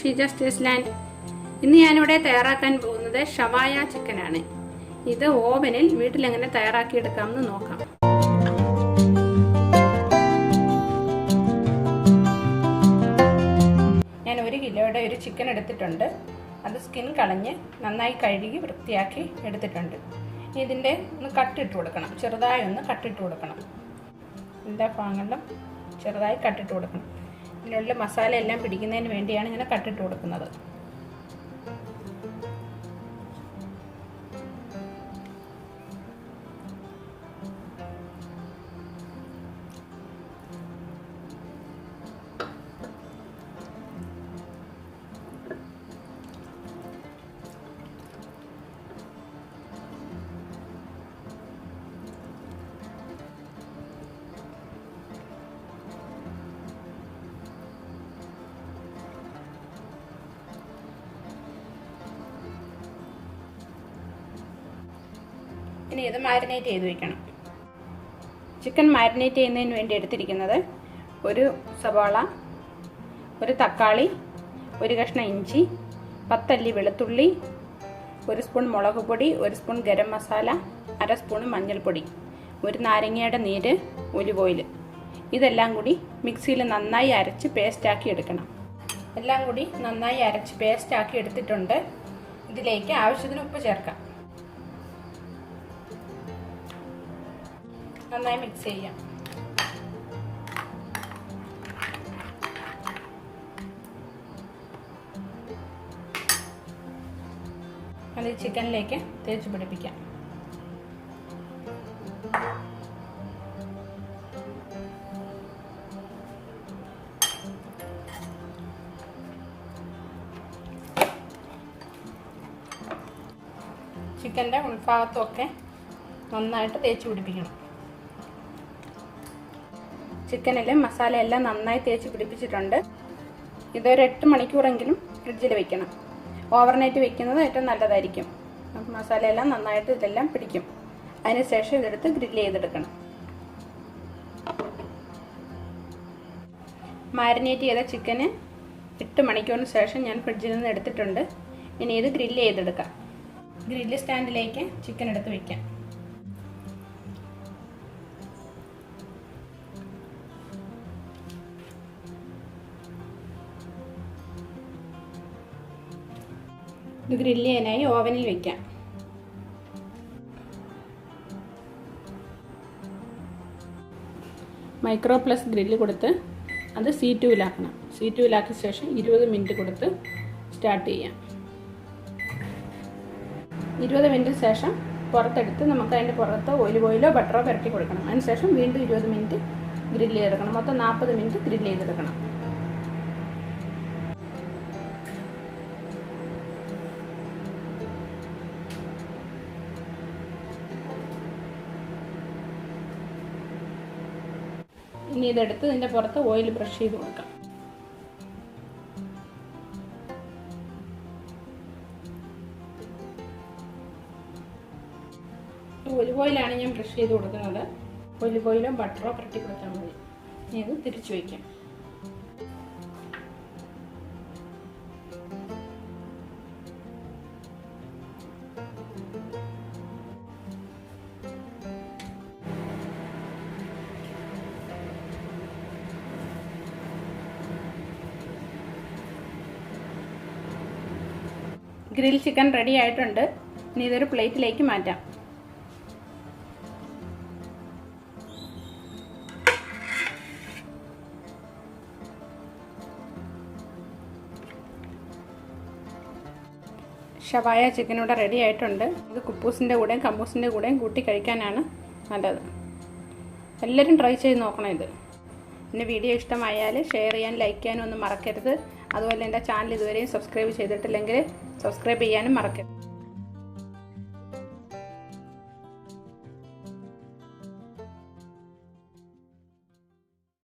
Sheeja's taste land. ഇന്ന് ഞാനിവിടെ തയ്യാറാക്കാൻ പോകുന്നത് ഷവായ ചിക്കനാണ്. ഇത് ഓവനിൽ വീട്ടിലെങ്ങനെ തയ്യാറാക്കിയെടുക്കാമെന്ന് നോക്കാം. ഞാൻ 1 കിലോയുടെ ഒരു ചിക്കൻ എടുത്തിട്ടുണ്ട്. അത് സ്കിൻ കളഞ്ഞ് നന്നായി കഴുകി വൃത്തിയാക്കി എടുത്തിട്ടുണ്ട്. ഇതിൻ്റെ ഒന്ന് കട്ടിട്ട് കൊടുക്കണം, ചെറുതായി ഒന്ന് കട്ടിട്ട് കൊടുക്കണം. എല്ലാ ഭാഗങ്ങളിലും ചെറുതായി കട്ടിട്ട് കൊടുക്കണം. ഇതിനുള്ള മസാല എല്ലാം പിടിക്കുന്നതിന് വേണ്ടിയാണ് ഇങ്ങനെ കട്ടിട്ട് കൊടുക്കുന്നത്. ഇനി ഇത് മാരിനേറ്റ് ചെയ്ത് വെക്കണം. ചിക്കൻ മാരിനേറ്റ് ചെയ്യുന്നതിന് വേണ്ടി എടുത്തിരിക്കുന്നത് ഒരു സവാള, ഒരു തക്കാളി, ഒരു കഷ്ണം ഇഞ്ചി, 10 അല്ലി വെളുത്തുള്ളി, 1 സ്പൂൺ മുളക് പൊടി, 1 സ്പൂൺ ഗരം മസാല, 1/2 സ്പൂൺ മഞ്ഞൾപ്പൊടി, 1 നാരങ്ങയുടെ നീര്, ഒലിവ് ഓയിൽ. ഇതെല്ലാം കൂടി മിക്സിയിൽ നന്നായി അരച്ച് പേസ്റ്റാക്കി എടുക്കണം. എല്ലാം കൂടി നന്നായി അരച്ച് പേസ്റ്റാക്കി എടുത്തിട്ടുണ്ട്. ഇതിലേക്ക് ആവശ്യത്തിന് ഉപ്പ് ചേർക്കാം. നന്നായി മിക്സ് ചെയ്യാം. അത് ചിക്കനിലേക്ക് തേച്ച് പിടിപ്പിക്കാം. ചിക്കൻ്റെ ഉൾഭാഗത്തൊക്കെ നന്നായിട്ട് തേച്ച് പിടിപ്പിക്കണം. ചിക്കനിൽ മസാല എല്ലാം നന്നായി തേച്ച് പിടിപ്പിച്ചിട്ടുണ്ട്. ഇതൊരു 8 മണിക്കൂറെങ്കിലും ഫ്രിഡ്ജിൽ വെക്കണം. ഓവർനൈറ്റ് വെക്കുന്നത് ഏറ്റവും നല്ലതായിരിക്കും. മസാല എല്ലാം നന്നായിട്ട് ഇതെല്ലാം പിടിക്കും. അതിനുശേഷം ഇതെടുത്ത് ഗ്രില്ല് ചെയ്തെടുക്കണം. മാരിനേറ്റ് ചെയ്ത ചിക്കന് 8 മണിക്കൂറിന് ശേഷം ഞാൻ ഫ്രിഡ്ജിൽ നിന്ന് എടുത്തിട്ടുണ്ട്. ഇനി ഇത് ഗ്രില്ല് ചെയ്തെടുക്കാം. ഗ്രില്ല് സ്റ്റാൻഡിലേക്ക് ചിക്കൻ എടുത്ത് വയ്ക്കാം. ഇത് ഗ്രില്ല് ചെയ്യാനായി ഓവനിൽ വയ്ക്കാം. മൈക്രോ പ്ലസ് ഗ്രില്ല് കൊടുത്ത് അത് C2-ലാക്കണം. C2-ലാക്കിയ ശേഷം 20 മിനിറ്റ് കൊടുത്ത് സ്റ്റാർട്ട് ചെയ്യാം. 20 മിനിറ്റിന് ശേഷം പുറത്തെടുത്ത് നമുക്ക് അതിൻ്റെ പുറത്ത് ഒലിവ് ഓയിലോ ബട്ടറോ പുരട്ടി കൊടുക്കണം. അതിനുശേഷം വീണ്ടും 20 മിനിറ്റ് ഗ്രില്ല് ചെയ്തെടുക്കണം. മൊത്തം 40 മിനിറ്റ് ഗ്രില്ല് ചെയ്തെടുക്കണം. ഇനി ഇതെടുത്ത് ഇതിൻ്റെ പുറത്ത് ഓയിൽ ബ്രഷ് ചെയ്ത് കൊടുക്കാം. ഒലിവ് ഓയിലാണ് ഞാൻ ബ്രഷ് ചെയ്ത് കൊടുക്കുന്നത്. ഒലിവ് ഓയിലോ ബട്ടറോ പുരട്ടി കൊടുത്താൽ മതി. ഇനി ഇത് തിരിച്ചു വയ്ക്കാം. ഗ്രിൽ ചിക്കൻ റെഡി ആയിട്ടുണ്ട്. ഇനി ഇതൊരു പ്ലേറ്റിലേക്ക് മാറ്റാം. ഷവായ ചിക്കൻ ഇവിടെ റെഡി ആയിട്ടുണ്ട്. ഇത് കുപ്പൂസിൻ്റെ കൂടെയും കമ്മൂസിൻ്റെ കൂടെയും കൂട്ടി കഴിക്കാനാണ് നല്ലത്. എല്ലാവരും ട്രൈ ചെയ്ത് നോക്കണം ഇത്. എൻ്റെ വീഡിയോ ഇഷ്ടമായാൽ ഷെയർ ചെയ്യാൻ, ലൈക്ക് ചെയ്യാനും ഒന്നും മറക്കരുത്. അതുപോലെ എൻ്റെ ചാനൽ ഇതുവരെയും സബ്സ്ക്രൈബ് ചെയ്തിട്ടില്ലെങ്കിൽ സബ്സ്ക്രൈബ് ചെയ്യാനും മറക്കരുത്.